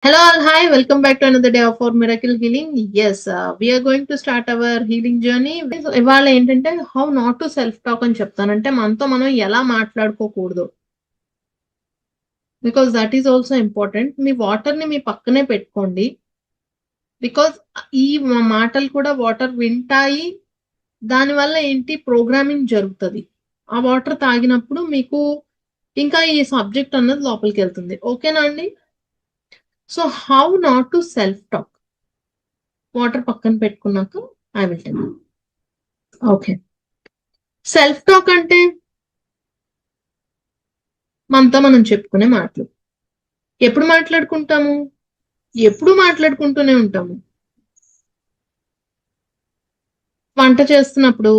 Hello, all. Hi. Welcome back to another day of our Miracle Healing. Yes, we are going to start our healing journey. ఇవాళ ఏంటంటే how not to self talk అని చెప్తానంటే మనతో మనం ఎలా మాట్లాడుకోకూడదు. Because that is also important. మీ water ని మీ పక్కనే పెట్టుకోండి. బికాస్ ఈ మాటలు కూడా వాటర్ వింటాయి. దానివల్ల ఏంటి ప్రోగ్రామింగ్ జరుగుతుంది. ఆ వాటర్ తాగినప్పుడు మీకు ఇంకా ఈ సబ్జెక్ట్ అన్నది లోపలికి వెళ్తుంది. ఓకేనా అండి? So how not to self talk. Water పక్కన పెట్టుకున్నాక I will tell. Okay, self talk అంటే మనతో మనం చెప్పుకునే మాటలు. ఎప్పుడు మాట్లాడుకుంటాము? ఎప్పుడు మాట్లాడుకుంటూనే ఉంటాము. వంట చేస్తున్నప్పుడు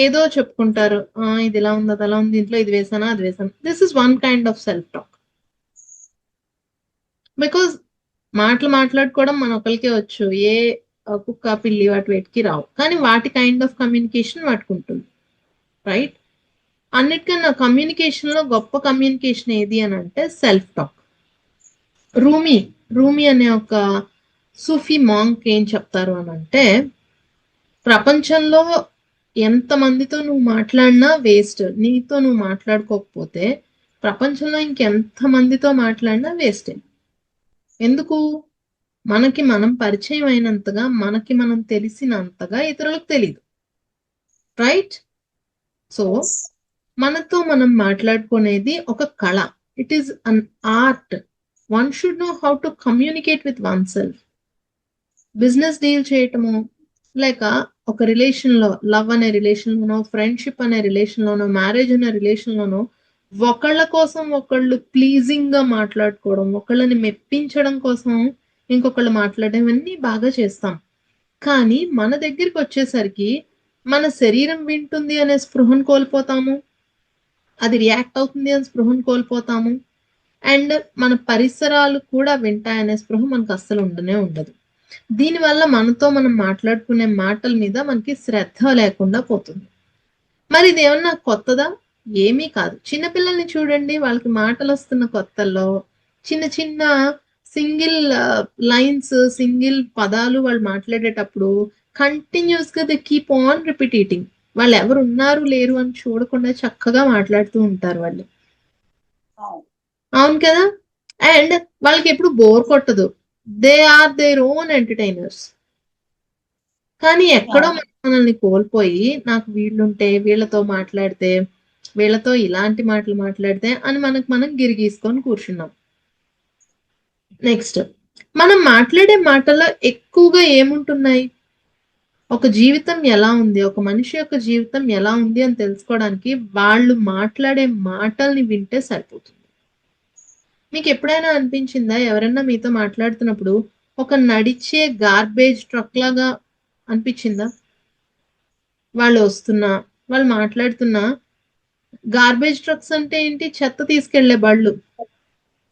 ఏదో చెప్పుకుంటారు, ఇది ఇలా ఉంది, అది అలా ఉంది, ఇంట్లో ఇది వేసానా, అది వేసాను. This is one kind of self talk. Because మాటలు మాట్లాడుకోవడం మన ఒకరికే వచ్చు. ఏ కుక్క పిల్లి వాటి వేటికి రావు, కానీ వాటి కైండ్ ఆఫ్ కమ్యూనికేషన్ వాటికి ఉంటుంది. రైట్? అన్నిటికన్నా కమ్యూనికేషన్ లో గొప్ప కమ్యూనికేషన్ ఏది అని అంటే సెల్ఫ్ టాక్. రూమీ అనే ఒక సూఫీ మాంక్ ఏం చెప్తారు అని అంటే, ప్రపంచంలో ఎంత మందితో నువ్వు మాట్లాడినా వేస్ట్. నీతో నువ్వు మాట్లాడుకోకపోతే ప్రపంచంలో ఇంకెంత మందితో మాట్లాడినా వేస్టే. ఎందుకు? మనకి మనం పరిచయం అయినంతగా, మనకి మనం తెలిసినంతగా ఇతరులకు తెలియదు. రైట్? సో మనతో మనం మాట్లాడుకునేది ఒక కళ. It is an art. One should know how to communicate with one self. Business deal చేయటము, లేక ఒక రిలేషన్ లో, లవ్ అనే రిలేషన్ లోనో, ఫ్రెండ్షిప్ అనే రిలేషన్ లోనో, మ్యారేజ్ అనే రిలేషన్ లోనో ఒకళ్ళ కోసం ఒకళ్ళు ప్లీజింగ్ గా మాట్లాడుకోవడం, ఒకళ్ళని మెప్పించడం కోసం ఇంకొకళ్ళు మాట్లాడడం, ఇవన్నీ బాగా చేస్తాం. కానీ మన దగ్గరికి వచ్చేసరికి మన శరీరం వింటుంది అనే స్పృహను కోల్పోతాము. అది రియాక్ట్ అవుతుంది అని స్పృహను కోల్పోతాము. అండ్ మన పరిసరాలు కూడా వింటాయనే స్పృహ మనకు అస్సలు ఉండనే ఉండదు. దీనివల్ల మనతో మనం మాట్లాడుకునే మాటల మీద మనకి శ్రద్ధ లేకుండా పోతుంది. మరి ఇది ఏమన్నా కొత్తదా? ఏమీ కాదు. చిన్నపిల్లల్ని చూడండి, వాళ్ళకి మాటలు వస్తున్న కొత్తల్లో చిన్న చిన్న సింగిల్ లైన్స్, సింగిల్ పదాలు వాళ్ళు మాట్లాడేటప్పుడు కంటిన్యూస్ గా దే కీప్ ఆన్ రిపీటింగ్. వాళ్ళు ఎవరు ఉన్నారు లేరు అని చూడకుండా చక్కగా మాట్లాడుతూ ఉంటారు వాళ్ళు. అవును కదా? అండ్ వాళ్ళకి ఎప్పుడు బోర్ కొట్టదు. They are their own entertainers. కానీ ఎక్కడో మనల్ని కోల్పోయి, నాకు వీళ్ళుంటే, వీళ్ళతో మాట్లాడితే, వీళ్ళతో ఇలాంటి మాటలు మాట్లాడితే అని మనకు మనం గిరిగీసుకొని కూర్చున్నాం. నెక్స్ట్, మనం మాట్లాడే మాటల్లో ఎక్కువగా ఏముంటున్నాయి? ఒక జీవితం ఎలా ఉంది, ఒక మనిషి యొక్క జీవితం ఎలా ఉంది అని తెలుసుకోవడానికి వాళ్ళు మాట్లాడే మాటల్ని వింటే సరిపోతుంది. మీకు ఎప్పుడైనా అనిపించిందా, ఎవరైనా మీతో మాట్లాడుతున్నప్పుడు ఒక నడిచే గార్బేజ్ ట్రక్ లాగా అనిపించిందా? వాళ్ళు వస్తున్నా, వాళ్ళు మాట్లాడుతున్నా. గార్బేజ్ ట్రక్స్ అంటే ఏంటి? చెత్త తీసుకెళ్లే బళ్ళు.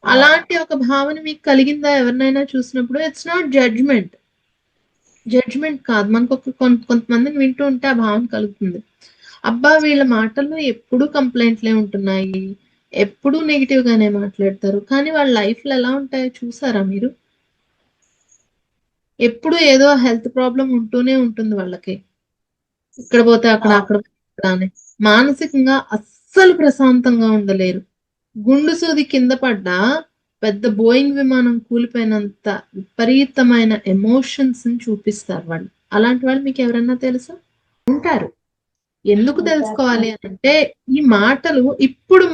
అలాంటి ఒక భావన మీకు కలిగిందా ఎవరినైనా చూసినప్పుడు? It's not judgement. జడ్జ్మెంట్ కాదు. మనకు ఒక కొంతమందిని వింటూ ఉంటే ఆ భావన కలుగుతుంది. అబ్బా, వీళ్ళ మాటల్లో ఎప్పుడూ కంప్లైంట్లే ఉంటున్నాయి, ఎప్పుడూ నెగిటివ్ గానే మాట్లాడతారు, కానీ వాళ్ళ లైఫ్ లో ఎలా ఉంటాయో చూసారా మీరు? ఎప్పుడు ఏదో హెల్త్ ప్రాబ్లం ఉంటూనే ఉంటుంది వాళ్ళకి. ఇక్కడ పోతే అక్కడ, అక్కడ పోతే ఇక్కడ అని. మానసికంగా అస్సలు ప్రశాంతంగా ఉండలేరు. గుండు సూది కింద పడ్డా పెద్ద బోయింగ్ విమానం కూలిపోయినంత విపరీతమైన ఎమోషన్స్ ని చూపిస్తారు వాళ్ళు. అలాంటి వాళ్ళు మీకు ఎవరన్నా తెలుసా? ఉంటారు. ఎందుకు తెలుసుకోవాలి అని అంటే, ఈ మాటలు ఇప్పుడు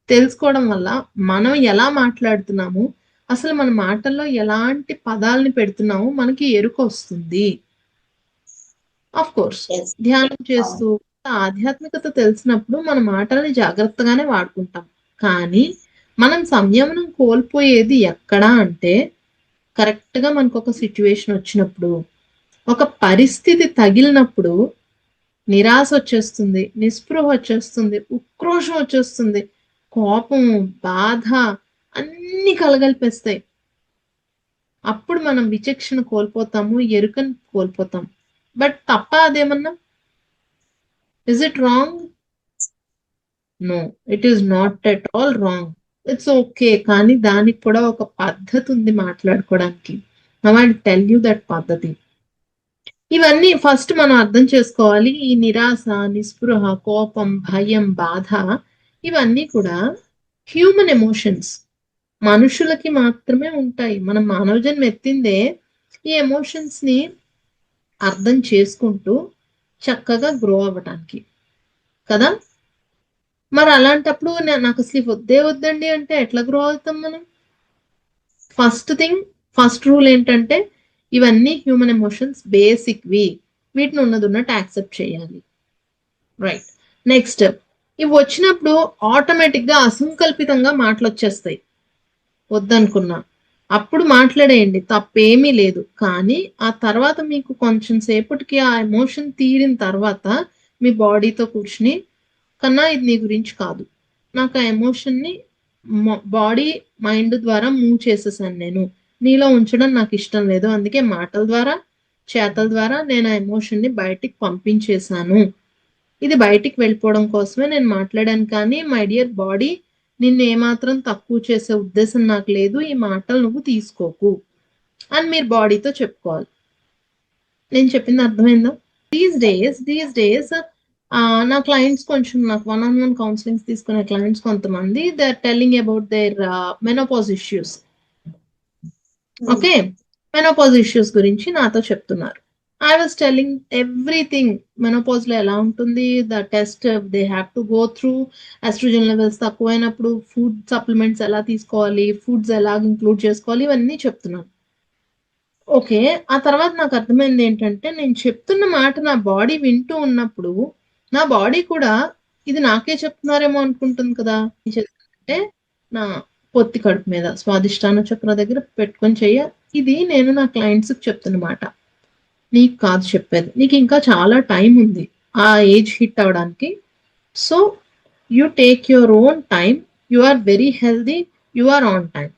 తెలుసుకోవడం వల్ల మనం ఎలా మాట్లాడుతున్నాము, అసలు మన మాటల్లో ఎలాంటి పదాలని పెడుతున్నాము మనకి ఎరుక వస్తుంది. ఆఫ్ కోర్స్ ధ్యానం చేస్తూ ఆధ్యాత్మికత తెలిసినప్పుడు మన మాటల్ని జాగ్రత్తగానే వాడుకుంటాం. కానీ మనం సంయమనం కోల్పోయేది ఎక్కడా అంటే, కరెక్ట్ గా మనకు ఒక సిచ్యువేషన్ వచ్చినప్పుడు, ఒక పరిస్థితి తగిలినప్పుడు నిరాశ వచ్చేస్తుంది, నిస్పృహ వచ్చేస్తుంది, ఉక్రోషం వచ్చేస్తుంది, కోపం, బాధ అన్ని కలగలిపేస్తాయి. అప్పుడు మనం విచక్షణ కోల్పోతాము, ఎరుకను కోల్పోతాం. బట్ తప్ప అదేమన్నా? Is it wrong? No, it is not at all wrong. It's okay. కానీ దానికి కూడా ఒక పద్ధతి ఉంది మాట్లాడుకోవడానికి. Now I will tell you that పద్ధతి. ఇవన్నీ ఫస్ట్ మనం అర్థం చేసుకోవాలి. ఈ నిరాశ, నిస్పృహ, కోపం, భయం, బాధ ఇవన్నీ కూడా హ్యూమన్ ఎమోషన్స్. మనుషులకి మాత్రమే ఉంటాయి. మనం మానవ జన్మ ఎత్తిందే ఈ ఎమోషన్స్ ని అర్థం చేసుకుంటూ చక్కగా గ్రో అవ్వటానికి కదా. మరి అలాంటప్పుడు నాకు అసలు వద్దే వద్దండి అంటే ఎట్లా గ్రో అవుతాం మనం? ఫస్ట్ రూల్ ఏంటంటే ఇవన్నీ హ్యూమన్ ఎమోషన్స్, బేసిక్వి. వీటిని ఉన్నట్టు యాక్సెప్ట్ చేయాలి. రైట్. నెక్స్ట్, ఇవి వచ్చినప్పుడు ఆటోమేటిక్ గా అసంకల్పితంగా మాటలు వచ్చేస్తాయి వద్దనుకున్నా. అప్పుడు మాట్లాడేయండి, తప్పేమీ లేదు. కానీ ఆ తర్వాత మీకు కొంచెం సేపటికి ఆ ఎమోషన్ తీరిన తర్వాత మీ బాడీతో కూర్చుని, కన్నా ఇది నీ గురించి కాదు, నాకు ఆ ఎమోషన్ ని బాడీ మైండ్ ద్వారా మూవ్ చేసేసాను, నేను నీలో ఉంచడం నాకు ఇష్టం లేదు, అందుకే మాటల ద్వారా చేతల ద్వారా నేను ఆ ఎమోషన్ ని బయటికి పంపించేశాను, ఇది బయటికి వెళ్ళిపోవడం కోసమే నేను మాట్లాడాను, కానీ మై డియర్ బాడీ నిన్ను ఏమాత్రం తక్కువ చేసే ఉద్దేశం నాకు లేదు, ఈ మాటలు నువ్వు తీసుకోకు అని మీరు బాడీతో చెప్పుకోవాలి. నేను చెప్పింది అర్థమైందా? దీస్ డేస్ నా క్లయింట్స్ కొంచెం, నాకు 1-on-1 కౌన్సిలింగ్స్ తీసుకునే క్లయింట్స్ కొంతమంది they are telling about their menopause issues. Okay, menopause issues గురించి నాతో చెప్తున్నారు. I was telling everything. Menopause లో ఎలా ఉంటుంది, the test they have to go through, oestrogen levels తక్కువైనప్పుడు ఫుడ్ సప్లిమెంట్స్ ఎలా తీసుకోవాలి, ఫుడ్స్ ఎలా ఇంక్లూడ్ చేసుకోవాలి, ఇవన్నీ చెప్తున్నాను. ఓకే, ఆ తర్వాత నాకు అర్థమైంది ఏంటంటే, నేను చెప్తున్న మాట నా బాడీ వింటూ ఉన్నప్పుడు నా బాడీ కూడా ఇది నాకే చెప్తున్నారేమో అనుకుంటుంది కదా. ఏం చేస్తుందంటే నా పొత్తి కడుపు మీద స్వాదిష్టాన చక్ర దగ్గర పెట్టుకొని చెయ్య, ఇది నేను నా క్లయింట్స్ కి చెప్తున్న మాట, నీకు కాదు చెప్పేది, నీకు ఇంకా చాలా టైం ఉంది ఆ ఏజ్ హిట్ అవడానికి. So you take your own time, you are very healthy, you are on time.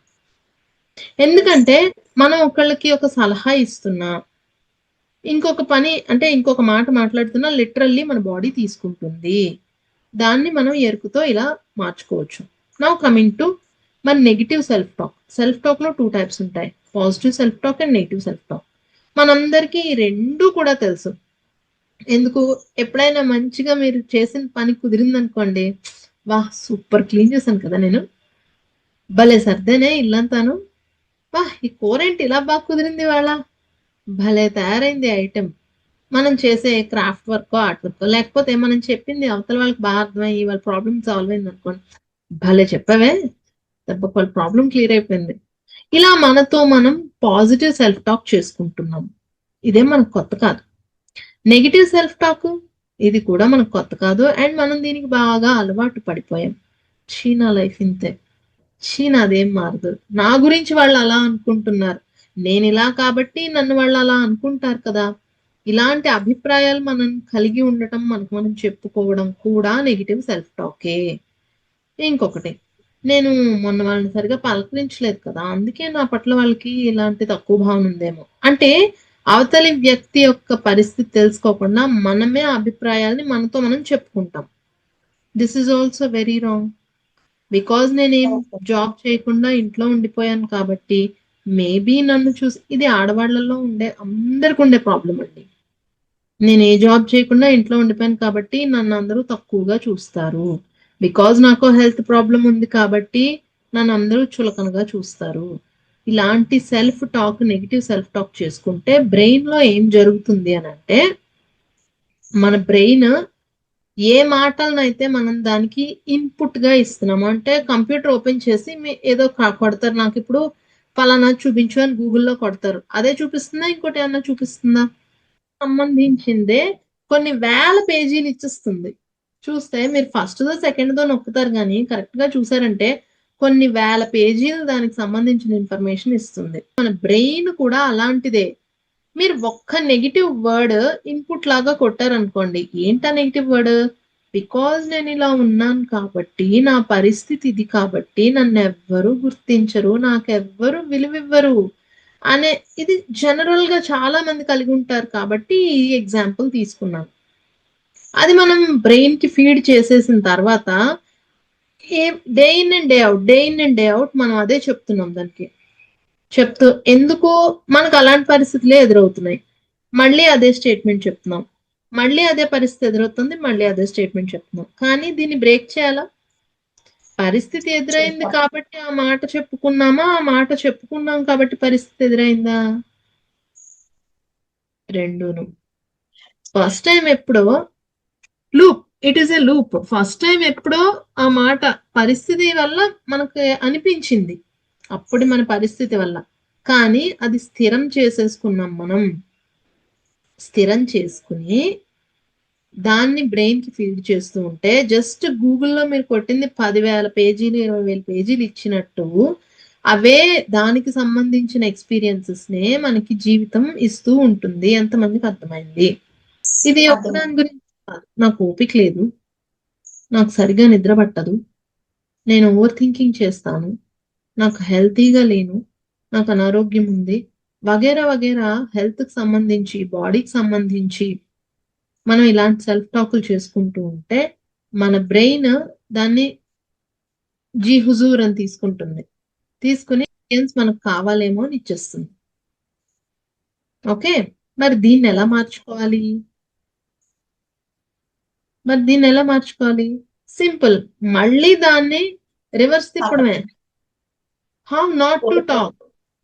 ఎందుకంటే మనం ఒకళ్ళకి ఒక సలహా ఇస్తున్నా, ఇంకొక పని అంటే ఇంకొక మాట మాట్లాడుతున్నా, లిటరల్లీ మన బాడీ తీసుకుంటుంది. దాన్ని మనం ఎరుకుతో ఇలా మార్చుకోవచ్చు. నౌ కమింగ్ టు మన negative self talk. Self talk లో 2 టైప్స్ ఉంటాయి, positive self talk and negative self talk. మనందరికీ ఈ రెండు కూడా తెలుసు. ఎందుకు, ఎప్పుడైనా మంచిగా మీరు చేసిన పని కుదిరిందనుకోండి, వా సూపర్ క్లీన్ చేశాను కదా నేను, భలే సర్దేనే ఇల్లంతాను, వా ఈ కూర ఏంటి ఇలా బాగా కుదిరింది వాళ్ళ, భలే తయారైంది ఐటెం. మనం చేసే క్రాఫ్ట్ వర్క్, ఆర్ట్ వర్క్, లేకపోతే మనం చెప్పింది అవతల వాళ్ళకి బాగా అర్థమయ్యి వాళ్ళ ప్రాబ్లమ్ సాల్వ్ అయింది అనుకోండి, భలే చెప్పావే, దెబ్బ వాళ్ళ ప్రాబ్లం క్లియర్ అయిపోయింది. ఇలా మనతో మనం పాజిటివ్ సెల్ఫ్ టాక్ చేసుకుంటున్నాం. ఇదే మనకు కొత్త కాదు. నెగిటివ్ సెల్ఫ్ టాక్, ఇది కూడా మనకు కొత్త కాదు, అండ్ మనం దీనికి బాగా అలవాటు పడిపోయాం. నా లైఫ్ ఇంతే, నాదేం మారదు, నా గురించి వాళ్ళు అలా అనుకుంటున్నారు, నేను ఇలా కాబట్టి నన్ను వాళ్ళు అలా అనుకుంటారు కదా. ఇలాంటి అభిప్రాయాలు మనం కలిగి ఉండటం, మనకు మనం చెప్పుకోవడం కూడా నెగిటివ్ సెల్ఫ్ టాకే. ఇంకొకటి, నేను మొన్న వాళ్ళని సరిగా పలకరించలేదు కదా, అందుకే నా పట్ల వాళ్ళకి ఇలాంటి తక్కువ భావన ఉందేమో. అంటే అవతలి వ్యక్తి యొక్క పరిస్థితి తెలుసుకోకుండా మనమే అభిప్రాయాల్ని మనతో మనం చెప్పుకుంటాం. This is also very wrong. Because నేనేం జాబ్ చేయకుండా ఇంట్లో ఉండిపోయాను కాబట్టి మేబీ నన్ను చూసి, ఇది ఆడవాళ్లలో ఉండే అందరికి ఉండే ప్రాబ్లం అండి. నేను ఏ జాబ్ చేయకుండా ఇంట్లో ఉండిపోయాను కాబట్టి నన్ను అందరూ తక్కువగా చూస్తారు. బికాజ్ నాకు హెల్త్ ప్రాబ్లం ఉంది కాబట్టి నన్ను అందరూ చులకనగా చూస్తారు. ఇలాంటి self talk, negative self talk చేసుకుంటే బ్రెయిన్ లో ఏం జరుగుతుంది అని అంటే, మన బ్రెయిన్ ఏ మాటలనైతే మనం దానికి ఇన్పుట్ గా ఇస్తున్నాము, అంటే కంప్యూటర్ ఓపెన్ చేసి ఏదో కొడతారు, నాకు ఇప్పుడు ఫలానా చూపించు అని గూగుల్లో కొడతారు, అదే చూపిస్తుందా ఇంకోటి ఏమన్నా చూపిస్తుందా? సంబంధించిందే కొన్ని వేల పేజీలు ఇచ్చిస్తుంది. చూస్తే మీరు ఫస్ట్ దో సెకండ్ దో నొక్కుతారు, కానీ కరెక్ట్ గా చూసారంటే కొన్ని వేల పేజీలు దానికి సంబంధించిన ఇన్ఫర్మేషన్ ఇస్తుంది. మన బ్రెయిన్ కూడా అలాంటిదే. మీరు ఒక్క నెగిటివ్ వర్డ్ ఇన్పుట్ లాగా కొట్టారనుకోండి, ఏంటా నెగిటివ్ వర్డ్, బికాజ్ నేను ఇలా ఉన్నాను కాబట్టి, నా పరిస్థితి ఇది కాబట్టి నన్ను ఎవ్వరూ గుర్తించరు, నాకెవ్వరు విలువివ్వరు అనే, ఇది జనరల్ గా చాలా మంది కలిగి ఉంటారు కాబట్టి ఈ ఎగ్జాంపుల్ తీసుకున్నాను. అది మనం బ్రెయిన్ కి ఫీడ్ చేసేసిన తర్వాత ఏం day in and day out మనం అదే చెప్తున్నాం దానికి. చెప్తూ ఎందుకు మనకు అలాంటి పరిస్థితులే ఎదురవుతున్నాయి. మళ్ళీ అదే స్టేట్మెంట్ చెప్తున్నాం. మళ్ళీ అదే పరిస్థితి ఎదురవుతుంది. మళ్ళీ అదే స్టేట్మెంట్ చెప్తున్నాం. కానీ దీన్ని బ్రేక్ చేయాలా? పరిస్థితి ఎదురైంది కాబట్టి ఆ మాట చెప్పుకున్నామా? ఆ మాట చెప్పుకున్నాం కాబట్టి పరిస్థితి ఎదురైందా? రెండును. ఫస్ట్ టైం ఎప్పుడో loop. It is a loop. First time ఎప్పుడో ఆ మాట పరిస్థితి వల్ల మనకు అనిపించింది. అప్పుడు మన పరిస్థితి వల్ల. కానీ అది స్థిరం చేసేసుకున్నాం మనం. స్థిరం చేసుకుని దాన్ని బ్రెయిన్ కి ఫీడ్ చేస్తూ ఉంటే జస్ట్ గూగుల్లో మీరు కొట్టింది 10,000 పేజీలు 20,000 పేజీలు ఇచ్చినట్టు అవే దానికి సంబంధించిన ఎక్స్పీరియన్సెస్ నే మనకి జీవితం ఇస్తూ ఉంటుంది. ఎంతమందికి అర్థమైంది? ఇది ఒకదాని గురించి కాదు. నాకు ఓపిక లేదు, నాకు సరిగా నిద్ర పట్టదు, నేను ఓవర్ థింకింగ్ చేస్తాను, నాకు హెల్తీగా లేను, నాకు అనారోగ్యం ఉంది, వగేరా వగేరా హెల్త్ కి సంబంధించి బాడీకి సంబంధించి మనం ఇలాంటి సెల్ఫ్ టాకులు చేసుకుంటూ ఉంటే మన బ్రెయిన్ దాన్ని జీ హుజూర్ అని తీసుకుంటుంది. తీసుకుని మనకు కావాలేమో అని ఇచ్చేస్తుంది. ఓకే, మరి దీన్ని ఎలా మార్చుకోవాలి? సింపుల్. మళ్ళీ దాన్ని రివర్స్ తిప్పడమే. How not to talk.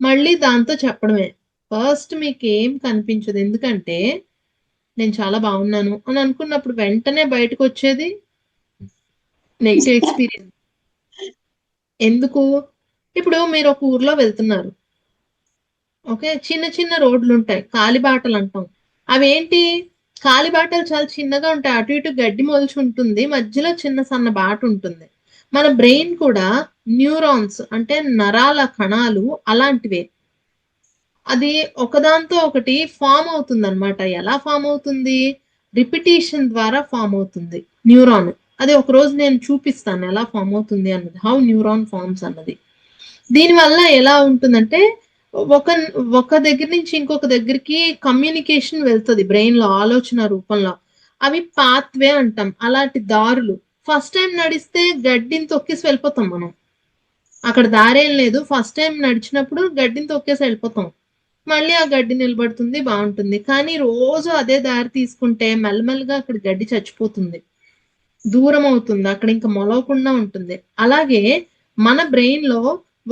మళ్ళీ దాంతో చెప్పడమే. ఫస్ట్ మీకు ఏం కనిపించదు, ఎందుకంటే నేను చాలా బాగున్నాను అని అనుకున్నప్పుడు వెంటనే బయటకు వచ్చేది నెగిటివ్ ఎక్స్పీరియన్స్. ఎందుకు? ఇప్పుడు మీరు ఒక ఊర్లో వెళ్తున్నారు. ఓకే, చిన్న చిన్న రోడ్లు ఉంటాయి, కాలిబాటలు అంటాం. అవేంటి? కాలిబాటలు చాలా చిన్నగా ఉంటాయి, అటు ఇటు గడ్డి మొలిచి ఉంటుంది, మధ్యలో చిన్న సన్న బాట ఉంటుంది. మన బ్రెయిన్ కూడా న్యూరాన్స్ అంటే నరాల కణాలు అలాంటివే. అది ఒకదాంతో ఒకటి ఫామ్ అవుతుంది అనమాట. ఎలా ఫామ్ అవుతుంది? రిపిటేషన్ ద్వారా ఫామ్ అవుతుంది న్యూరాన్. అది ఒక రోజు నేను చూపిస్తాను ఎలా ఫామ్ అవుతుంది అన్నది, హౌ న్యూరాన్ ఫార్మ్స్ అన్నది. దీనివల్ల ఎలా ఉంటుందంటే ఒక ఒక దగ్గర నుంచి ఇంకొక దగ్గరికి కమ్యూనికేషన్ వెళ్తుంది బ్రెయిన్ లో ఆలోచన రూపంలో. అవి పాత్వే అంటాం, అలాంటి దారులు. ఫస్ట్ టైం నడిస్తే గడ్డిని తొక్కేసి వెళ్ళిపోతాం మనం. అక్కడ దారేం లేదు, ఫస్ట్ టైం నడిచినప్పుడు గడ్డిని తొక్కేసి వెళ్ళిపోతాం. మళ్ళీ ఆ గడ్డి నిలబడుతుంది, బాగుంటుంది. కానీ రోజు అదే దారి తీసుకుంటే మెల్లమెల్లగా అక్కడ గడ్డి చచ్చిపోతుంది, దూరం అవుతుంది, అక్కడ ఇంకా మొలవకుండా ఉంటుంది. అలాగే మన బ్రెయిన్ లో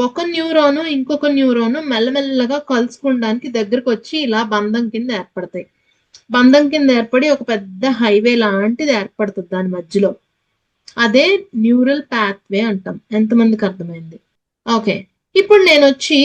ఒక న్యూరాను ఇంకొక న్యూరాను మెల్లమెల్లగా కలుసుకోవడానికి దగ్గరకు వచ్చి ఇలా బంధం కింద ఏర్పడతాయి. బంధం కింద ఏర్పడి ఒక పెద్ద హైవే లాంటిది ఏర్పడుతుంది దాని మధ్యలో. అదే న్యూరల్ పాత్వే అంటాం. ఎంతమందికి అర్థమైంది? ఓకే, ఇప్పుడు నేను వచ్చి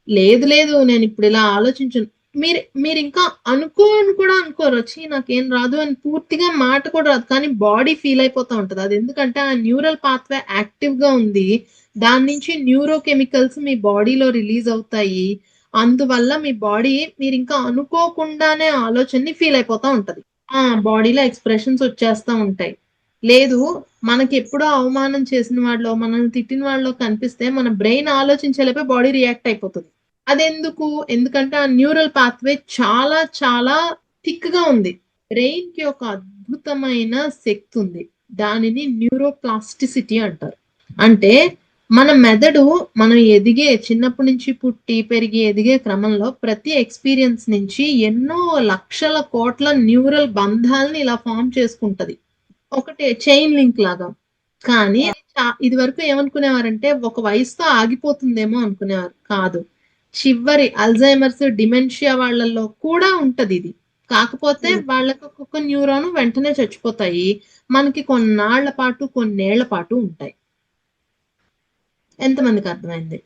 లేదు లేదు నేను ఇప్పుడు ఇలా ఆలోచించను, మీరు మీరు ఇంకా అనుకోని కూడా అనుకోరు, వచ్చి నాకేం రాదు అని పూర్తిగా మాట కూడా రాదు, కానీ బాడీ ఫీల్ అయిపోతా ఉంటది. అది ఎందుకంటే ఆ న్యూరల్ పాత్వే యాక్టివ్ గా ఉంది. దాని నుంచి న్యూరో కెమికల్స్ మీ బాడీలో రిలీజ్ అవుతాయి. అందువల్ల మీ బాడీ మీరు ఇంకా అనుకోకుండానే ఆలోచనని ఫీల్ అయిపోతా ఉంటది. ఆ బాడీలో ఎక్స్ప్రెషన్స్ వచ్చేస్తా ఉంటాయి. లేదు, మనకి ఎప్పుడో అవమానం చేసిన వాళ్ళు మనల్ని తిట్టిన వాళ్ళు కనిపిస్తే మన బ్రెయిన్ ఆలోచించేలోపే బాడీ రియాక్ట్ అయిపోతుంది. అదెందుకు? ఎందుకంటే ఆ న్యూరల్ పాత్వే చాలా చాలా థిక్ గా ఉంది. బ్రెయిన్ కి ఒక అద్భుతమైన శక్తి ఉంది, దానిని న్యూరోప్లాస్టిసిటీ అంటారు. అంటే మన మెదడు మనం ఎదిగే చిన్నప్పటి నుంచి పుట్టి పెరిగి ఎదిగే క్రమంలో ప్రతి ఎక్స్పీరియన్స్ నుంచి ఎన్నో లక్షల కోట్ల న్యూరల్ బంధాలని ఇలా ఫామ్ చేసుకుంటది, ఒకటే చైన్ లింక్ లాగా. కానీ ఇది వరకు ఏమనుకునేవారంటే ఒక వయసుతో ఆగిపోతుందేమో అనుకునేవారు. కాదు, చివరి అల్జైమర్స్ డిమెన్షియా వాళ్ళల్లో కూడా ఉంటది ఇది. కాకపోతే వాళ్ళకి ఒక్కొక్క న్యూరాన్ వెంటనే చచ్చిపోతాయి, మనకి కొన్నాళ్ల పాటు కొన్నేళ్ల పాటు ఉంటాయి. ఎంతమందికి అర్థమైంది?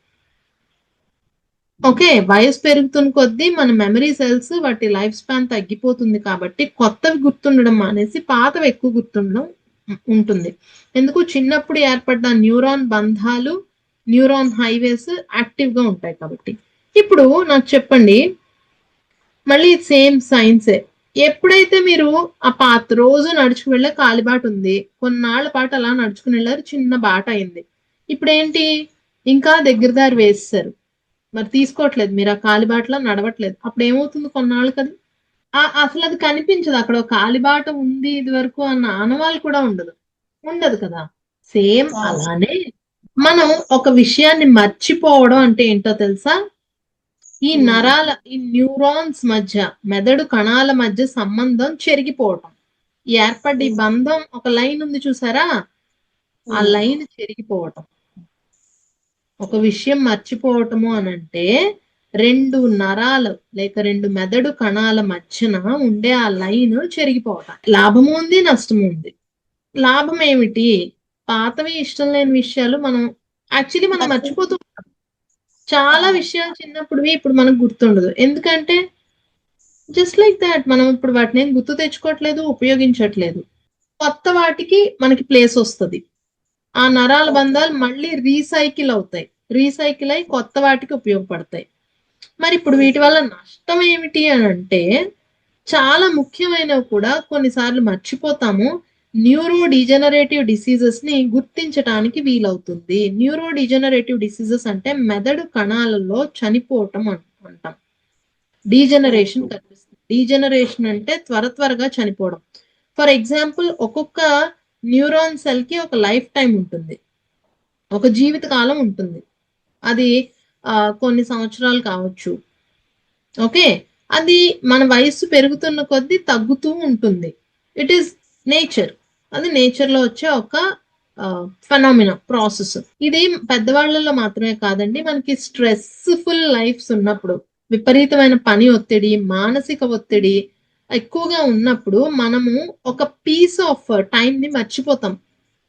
ఓకే, వయసు పెరుగుతున్న కొద్దీ మన మెమరీ సెల్స్ వాటి లైఫ్ స్పాన్ తగ్గిపోతుంది కాబట్టి కొత్తవి గుర్తుండడం మానేసి పాతవి ఎక్కువ గుర్తుండడం ఉంటుంది. ఎందుకు? చిన్నప్పుడు ఏర్పడ్డ న్యూరాన్ బంధాలు న్యూరాన్ హైవేస్ యాక్టివ్ గా ఉంటాయి కాబట్టి. ఇప్పుడు నాకు చెప్పండి, మళ్ళీ సేమ్ సైన్సే. ఎప్పుడైతే మీరు ఆ పాత రోజు నడుచుకు వెళ్ళే కాలిబాట ఉంది, కొన్నాళ్ల పాటు అలా నడుచుకుని వెళ్ళారు, చిన్న బాట అయింది. ఇప్పుడు ఏంటి? ఇంకా దగ్గర దారి వేస్తారు, మరి తీసుకోవట్లేదు, మీరు ఆ కాలిబాటలో నడవట్లేదు. అప్పుడు ఏమవుతుంది? కొన్నాళ్ళకి అది అసలు అది కనిపించదు, అక్కడ ఒక కాలిబాట ఉంది ఇది వరకు అన్న ఆనవాళ్ళు కూడా ఉండదు. ఉండదు కదా. సేమ్ అలానే మనం ఒక విషయాన్ని మర్చిపోవడం అంటే ఏంటో తెలుసా? ఈ నరాల ఈ న్యూరాన్స్ మధ్య మెదడు కణాల మధ్య సంబంధం చెరిగిపోవటం. ఏర్పడ్డ ఈ బంధం ఒక లైన్ ఉంది చూసారా? ఆ లైన్ చెరిగిపోవటం. ఒక విషయం మర్చిపోవటము అనంటే రెండు నరాలు లేక రెండు మెదడు కణాల మధ్యన ఉండే ఆ లైన్ చెరిగిపోవటం. లాభము ఉంది, నష్టము ఉంది. లాభం ఏమిటి? పాతవి ఇష్టం లేని విషయాలు మనం మర్చిపోతూ ఉంటాం. చాలా విషయాలు చిన్నప్పుడువి ఇప్పుడు మనకు గుర్తుండదు. ఎందుకంటే జస్ట్ లైక్ దాట్ మనం ఇప్పుడు వాటిని ఏం గుర్తు తెచ్చుకోవట్లేదు, ఉపయోగించట్లేదు. కొత్త వాటికి మనకి ప్లేస్ వస్తుంది. ఆ నరాల బంధాలు మళ్ళీ రీసైకిల్ అవుతాయి. రీసైకిల్ అయి కొత్త వాటికి ఉపయోగపడతాయి. మరి ఇప్పుడు వీటి వల్ల నష్టం ఏమిటి అని అంటే చాలా ముఖ్యమైనవి కూడా కొన్నిసార్లు మర్చిపోతాము. న్యూరో డిజనరేటివ్ డిసీజెస్ ని గుర్తించడానికి వీలవుతుంది. న్యూరో డిజనరేటివ్ డిసీజెస్ అంటే మెదడు కణాలలో చనిపోవటం అంటాం. డీజనరేషన్ కనిపిస్తుంది. డీజనరేషన్ అంటే త్వరగా చనిపోవడం. ఫర్ ఎగ్జాంపుల్ ఒక్కొక్క న్యూరాన్ సెల్ కి ఒక లైఫ్ టైం ఉంటుంది, ఒక జీవిత కాలం ఉంటుంది. అది కొన్ని సంవత్సరాలు కావచ్చు. ఓకే, అది మన వయస్సు పెరుగుతున్న కొద్దీ తగ్గుతూ ఉంటుంది. It is nature. అది నేచర్ లో వచ్చే ఒక ఫెనామినా ప్రాసెస్. ఇది పెద్దవాళ్లలో మాత్రమే కాదండి, మనకి స్ట్రెస్ఫుల్ లైఫ్స్ ఉన్నప్పుడు, విపరీతమైన పని ఒత్తిడి, మానసిక ఒత్తిడి ఎక్కువగా ఉన్నప్పుడు మనము ఒక పీస్ ఆఫ్ టైం ని మర్చిపోతాం.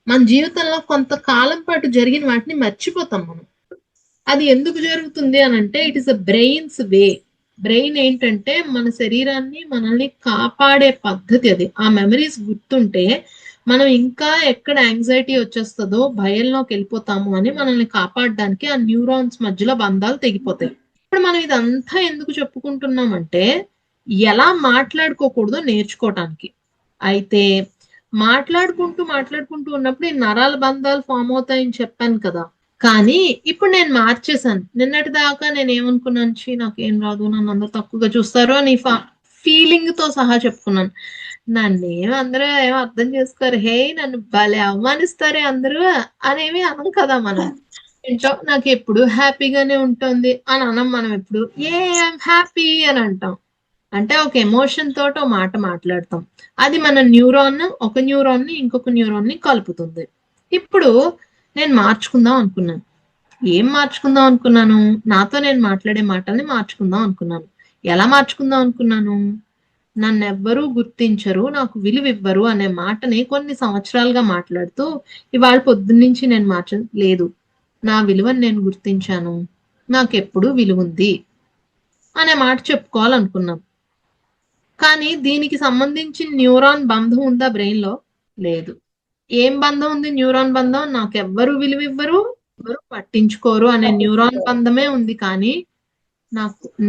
మన జీవితంలో కొంతకాలం పాటు జరిగిన వాటిని మర్చిపోతాం మనం. అది ఎందుకు జరుగుతుంది అని అంటే it is a brains way. Brain ఏంటంటే మన శరీరాన్ని మనల్ని కాపాడే పద్ధతి అది. ఆ మెమరీస్ గుర్తుంటే మనం ఇంకా ఎక్కడ యాంగ్జైటీ వచ్చేస్తుందో భయంలోకి వెళ్ళిపోతాము అని మనల్ని కాపాడడానికి ఆ న్యూరాన్స్ మధ్యలో బంధాలు తెగిపోతాయి. ఇప్పుడు మనం ఇదంతా ఎందుకు చెప్పుకుంటున్నామంటే ఎలా మాట్లాడుకోకూడదో నేర్చుకోవటానికి. అయితే మాట్లాడుకుంటూ ఉన్నప్పుడు ఈ నరాల బంధాలు ఫామ్ అవుతాయని చెప్పాను కదా. కానీ ఇప్పుడు నేను మార్చేశాను. నిన్నటి దాకా నేను ఏమనుకున్నాను, నాకేం రాదు, నన్ను అందరూ తక్కువగా చూస్తారు అని ఫీలింగ్ తో సహా చెప్పుకున్నాను. నన్ను అందరూ ఏమో అర్థం చేసుకోరు, హే నన్ను భలే అవమానిస్తారే అందరూ అనేవి అనం కదా మనం. ఏంటో నాకు ఎప్పుడు హ్యాపీగానే ఉంటుంది అని అనం. మనం ఎప్పుడు ఐఎమ్ హ్యాపీ అని అంటాం. అంటే ఒక ఎమోషన్ తోటి ఒక మాట మాట్లాడతాం. అది మన న్యూరాన్ ఒక న్యూరాన్ ని ఇంకొక న్యూరాన్ ని కలుపుతుంది. ఇప్పుడు నేను మార్చుకుందాం అనుకున్నాను. ఏం మార్చుకుందాం అనుకున్నాను? నాతో నేను మాట్లాడే మాటల్ని మార్చుకుందాం అనుకున్నాను. ఎలా మార్చుకుందాం అనుకున్నాను? నన్నెవ్వరూ గుర్తించరు, నాకు విలువ ఇవ్వరు అనే మాటని కొన్ని సంవత్సరాలుగా మాట్లాడుతూ ఇవాళ పొద్దున్నుంచి నేను లేదు, నా విలువని నేను గుర్తించాను, నాకెప్పుడు విలువ ఉంది అనే మాట చెప్పుకోవాలనుకున్నాం. కానీ దీనికి సంబంధించి న్యూరాన్ బంధం ఉందా బ్రెయిన్ లో? లేదు. ఏం బంధం ఉంది? న్యూరాన్ బంధం. నాకెవ్వరు విలువ ఇవ్వరు, ఎవరు పట్టించుకోరు అనే న్యూరాన్ బంధమే ఉంది. కానీ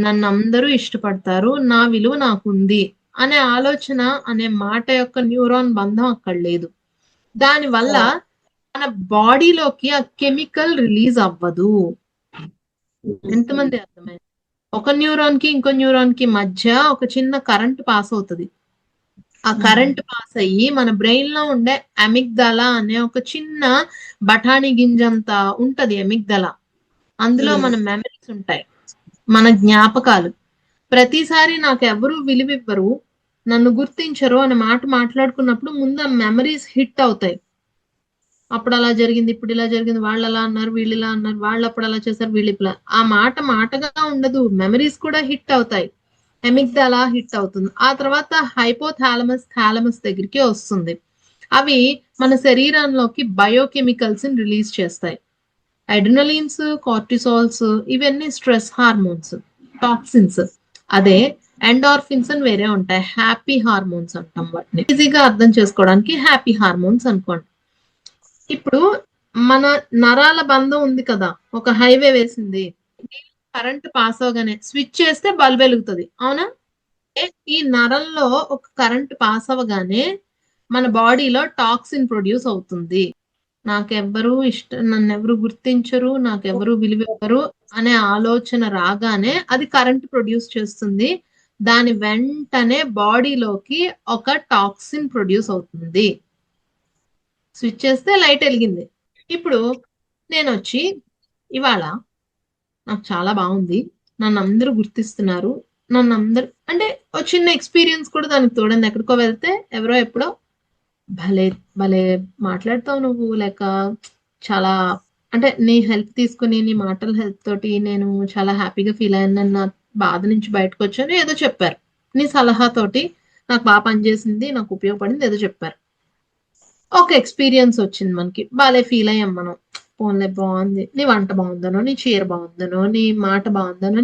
నన్ను అందరూ ఇష్టపడతారు, నా విలువ నాకుంది అనే ఆలోచన అనే మాట యొక్క న్యూరాన్ బంధం అక్కడ లేదు. దానివల్ల మన బాడీలోకి ఆ కెమికల్ రిలీజ్ అవ్వదు. ఎంతమంది అర్థమైంది? ఒక న్యూరాన్ కి ఇంకో న్యూరాన్ కి మధ్య ఒక చిన్న కరెంట్ పాస్ అవుతుంది. ఆ కరెంట్ పాస్ అయ్యి మన బ్రెయిన్ లో ఉండే అమిగ్దలా అనే ఒక చిన్న బఠానీ గింజంత ఉంటది అమిగ్దల. అందులో మన మెమరీస్ ఉంటాయి, మన జ్ఞాపకాలు. ప్రతిసారి నాకు ఎవరు విలువివ్వరు, నన్ను గుర్తించరు అనే మాట మాట్లాడుకున్నప్పుడు ముందు ఆ మెమరీస్ హిట్ అవుతాయి. అప్పుడు అలా జరిగింది, ఇప్పుడు ఇలా జరిగింది, వాళ్ళు అలా అన్నారు, వీళ్ళు ఇలా అన్నారు, వాళ్ళు అప్పుడు అలా చేశారు, వీళ్ళు ఇప్పుడు. ఆ మాట మాటగా ఉండదు, మెమరీస్ కూడా హిట్ అవుతాయి. అమిగ్దాలా హిట్ అవుతుంది. ఆ తర్వాత థాలమస్ దగ్గరికి వస్తుంది. అవి మన శరీరంలోకి బయోకెమికల్స్ ని రిలీజ్ చేస్తాయి. అడ్రినలిన్స్, కార్టిసాల్స్ ఇవన్నీ స్ట్రెస్ హార్మోన్స్, టాక్సిన్స్. అదే ఎండార్ఫిన్స్ అని వేరే ఉంటాయి, హ్యాపీ హార్మోన్స్ అంటాం వాటిని. ఈజీగా అర్థం చేసుకోవడానికి హ్యాపీ హార్మోన్స్ అనుకోండి. ఇప్పుడు మన నరాల బంధం ఉంది కదా, ఒక హైవే వేసింది, కరెంట్ పాస్ అవగానే స్విచ్ చేస్తే బల్బ్ వెలుగుతుంది, అవునా? ఈ నరంలో ఒక కరెంట్ పాస్ అవ్వగానే మన బాడీలో టాక్సిన్ ప్రొడ్యూస్ అవుతుంది. నన్నెవరు గుర్తించరు, నాకెవరు విలువివ్వరు అనే ఆలోచన రాగానే అది కరెంట్ ప్రొడ్యూస్ చేస్తుంది. దాని వెంటనే బాడీలోకి ఒక టాక్సిన్ ప్రొడ్యూస్ అవుతుంది. స్విచ్ చేస్తే లైట్ వెలిగింది. ఇప్పుడు నేను వచ్చి ఇవాళ నాకు చాలా బాగుంది, నన్ను అందరూ గుర్తిస్తున్నారు, నన్ను అందరు అంటే ఒక చిన్న ఎక్స్పీరియన్స్ కూడా దానికి తోడండి. ఎక్కడికో వెళ్తే ఎవరో ఎప్పుడో భలే భలే మాట్లాడతావు నువ్వు, లేక చాలా అంటే నీ హెల్ప్ తీసుకుని నీ మాటల హెల్ప్ తోటి నేను చాలా హ్యాపీగా ఫీల్ అయ్యాను, నా బాధ నుంచి బయటకు వచ్చాను ఏదో చెప్పారు, నీ సలహాతోటి నాకు బాగా పనిచేసింది, నాకు ఉపయోగపడింది ఏదో చెప్పారు. ఒక ఎక్స్పీరియన్స్ వచ్చింది మనకి, బాలే ఫీల్ అయ్యాం మనం. పోన్లే బాగుంది, నీ వంట బాగుందనో, నీ చీర బాగుందనో, నీ మాట బాగుందనో,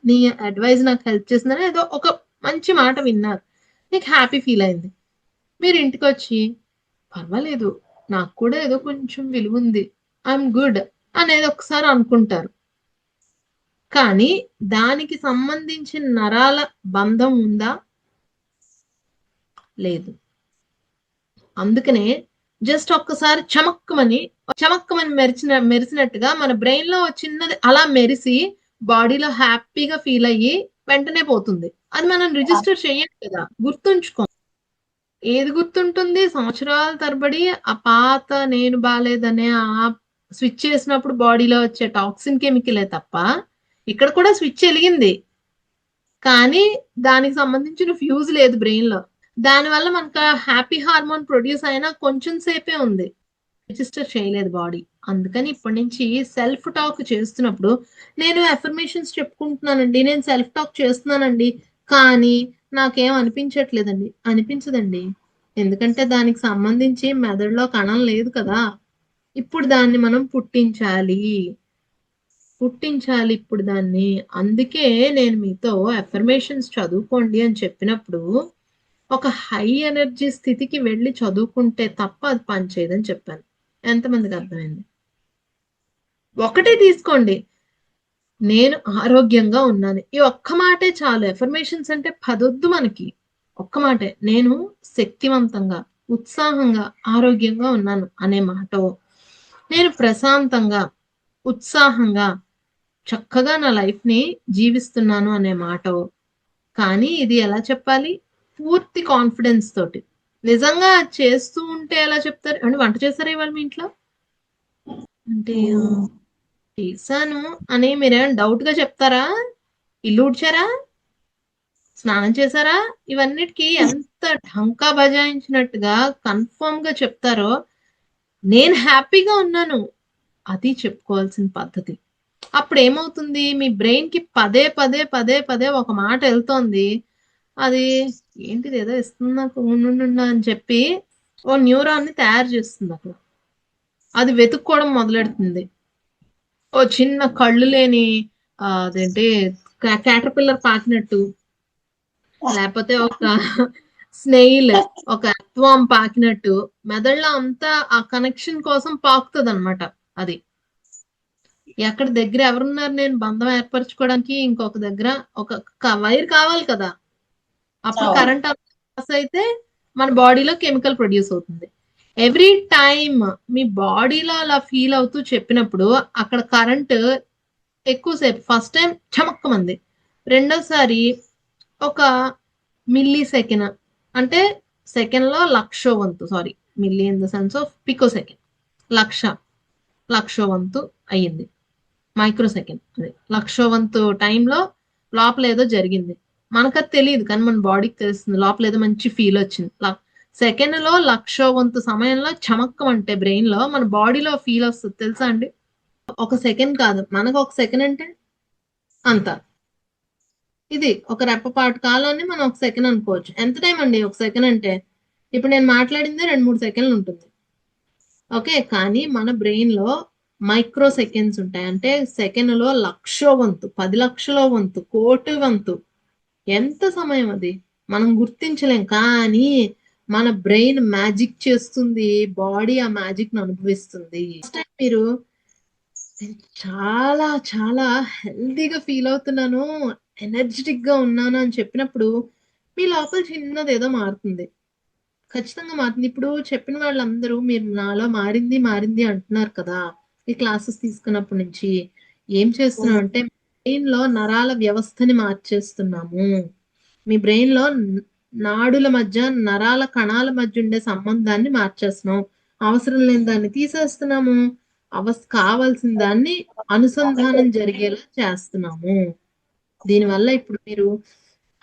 నీ అడ్వైజ్ నాకు హెల్ప్ చేసిందనో ఏదో ఒక మంచి మాట విన్నారు, నీకు హ్యాపీ ఫీల్ అయింది. మీరు ఇంటికి వచ్చి పర్వాలేదు, నాకు కూడా ఏదో కొంచెం విలువ ఉంది, ఐఎమ్ గుడ్ అనేది ఒకసారి అనుకుంటారు. కానీ దానికి సంబంధించిన నరాల బంధం ఉందా? లేదు. అందుకనే జస్ట్ ఒక్కసారి చమక్కమని మెరిసినట్టుగా మన బ్రెయిన్ లో చిన్నది అలా మెరిసి బాడీలో హ్యాపీగా ఫీల్ అయ్యి వెంటనే పోతుంది. అది మనం రిజిస్టర్ చెయ్యం కదా, గుర్తుంచుకో. ఏది గుర్తుంటుంది? సంవత్సరాల తరబడి ఆ పాత నేను బాలేదనే ఆ స్విచ్ చేసినప్పుడు బాడీలో వచ్చే టాక్సిన్ కెమికలే తప్ప, ఇక్కడ కూడా స్విచ్ వెలిగింది కానీ దానికి సంబంధించిన ఫ్యూజ్ లేదు బ్రెయిన్ లో. దానివల్ల మనకు హ్యాపీ హార్మోన్ ప్రొడ్యూస్ అయినా కొంచెం సేపే ఉంది, రిజిస్టర్ చేయలేదు బాడీ. అందుకని ఇప్పటి నుంచి సెల్ఫ్ టాక్ చేస్తున్నప్పుడు నేను అఫర్మేషన్స్ చెప్పుకుంటున్నానండి, నేను సెల్ఫ్ టాక్ చేస్తున్నానండి, కానీ నాకేం అనిపించట్లేదండి. అనిపించదండి, ఎందుకంటే దానికి సంబంధించి మెదడులో కణం లేదు కదా. ఇప్పుడు దాన్ని మనం పుట్టించాలి ఇప్పుడు దాన్ని. అందుకే నేను మీతో అఫర్మేషన్స్ చదువుకోండి అని చెప్పినప్పుడు ఒక హై ఎనర్జీ స్థితికి వెళ్ళి చదువుకుంటే తప్ప అది పనిచేయదని చెప్పాను. ఎంతమందికి అర్థమైంది? ఒకటే తీసుకోండి, నేను ఆరోగ్యంగా ఉన్నాను, ఈ ఒక్క మాటే చాలు. ఎఫర్మేషన్స్ అంటే పదొద్దు మనకి, ఒక్క మాటే, నేను శక్తివంతంగా, ఉత్సాహంగా, ఆరోగ్యంగా ఉన్నాను అనే మాటో, నేను ప్రశాంతంగా, ఉత్సాహంగా, చక్కగా నా లైఫ్ ని జీవిస్తున్నాను అనే మాటో. కానీ ఇది ఎలా చెప్పాలి? పూర్తి కాన్ఫిడెన్స్ తోటి. నిజంగా చేస్తూ ఉంటే ఎలా చెప్తారు అంటే, వంట చేస్తారా ఇవాళ మీ ఇంట్లో అంటే చేశాను అని మీరేమైనా డౌట్ గా చెప్తారా? ఇల్లు ఊడ్చారా, స్నానం చేశారా, ఇవన్నిటికి ఎంత ఢంకా బజాయించినట్టుగా కన్ఫర్మ్ గా చెప్తారో, నేను హ్యాపీగా ఉన్నాను అది చెప్పుకోవాల్సిన పద్ధతి. అప్పుడు ఏమవుతుంది, మీ బ్రెయిన్ కి పదే పదే పదే పదే ఒక మాట వెళ్తోంది, అది ఏంటిది ఏదో ఇస్తుంది నాకు ఉండుండు అని చెప్పి ఓ న్యూరాన్ ని తయారు చేస్తుంది అక్కడ. అది వెతుక్కోవడం మొదలెడుతుంది. ఓ చిన్న కళ్ళు లేని అదేంటి క్యాటర్ పాకినట్టు, లేకపోతే ఒక స్నేయిల్, ఒక ఎర్త్వామ్ పాకినట్టు మెదడులో అంతా ఆ కనెక్షన్ కోసం పాకుతుంది అనమాట. అది ఎక్కడ దగ్గర ఎవరున్నారు నేను బంధం ఏర్పరచుకోవడానికి, ఇంకొక దగ్గర ఒక వైర్ కావాలి కదా, అప్పుడు కరెంట్ పాస్ అయితే మన బాడీలో కెమికల్ ప్రొడ్యూస్ అవుతుంది. ఎవ్రీ టైమ్ మీ బాడీలో అలా ఫీల్ అవుతూ చెప్పినప్పుడు అక్కడ కరెంట్ ఎక్కువసేపు, ఫస్ట్ టైం చమక్కమంది, రెండోసారి ఒక మిల్లీ సెకండ్, అంటే సెకండ్ లో లక్షో వంతు, sorry milli in the sense of pico second, లక్షో వంతు అయ్యింది. మైక్రో సెకండ్ అదే లక్షో వంతు టైంలో లోపల ఏదో జరిగింది, మనకు అది తెలియదు కానీ మన బాడీకి తెలుస్తుంది, లోపల ఏదో మంచి ఫీల్ వచ్చింది. సెకండ్ లో లక్షో వంతు సమయంలో చమక్కం అంటే బ్రెయిన్ లో మన బాడీలో ఫీల్ వస్తుంది తెలుసా అండి. ఒక సెకండ్ కాదు, మనకు ఒక సెకండ్ అంటే అంత, ఇది ఒక రెప్పపాటు కాలాన్ని మనం ఒక సెకండ్ అనుకోవచ్చు. ఎంత టైం అండి ఒక సెకండ్ అంటే? ఇప్పుడు నేను మాట్లాడిందే 2-3 సెకండ్లు ఉంటుంది, ఓకే. కానీ మన బ్రెయిన్ లో మైక్రో సెకండ్స్ ఉంటాయి, అంటే సెకండ్ లో లక్షో వంతు, 10 లక్షల వంతు, కోటి వంతు. ఎంత సమయం అది మనం గుర్తించలేం, కానీ మన బ్రెయిన్ మ్యాజిక్ చేస్తుంది, బాడీ ఆ మ్యాజిక్ ను అనుభవిస్తుంది. మీరు చాలా చాలా హెల్తీగా ఫీల్ అవుతున్నాను, ఎనర్జెటిక్ గా ఉన్నాను అని చెప్పినప్పుడు మీ లోపల చిన్నది ఏదో మారుతుంది, ఖచ్చితంగా మారుతుంది. ఇప్పుడు చెప్పిన వాళ్ళందరూ మీరు నాలో మారింది మారింది అంటున్నారు కదా, ఈ క్లాసెస్ తీసుకున్నప్పటి నుంచి ఏం చేస్తున్నాం అంటే బ్రెయిన్ లో నరాల వ్యవస్థని మార్చేస్తున్నాము. మీ బ్రెయిన్ లో నాడుల మధ్య, నరాల కణాల మధ్య ఉండే సంబంధాన్ని మార్చేస్తున్నాం. అవసరం లేని దాన్ని తీసేస్తున్నాము. కావాల్సిన దాన్ని అనుసంధానం జరిగేలా చేస్తున్నాము. దీనివల్ల ఇప్పుడు మీరు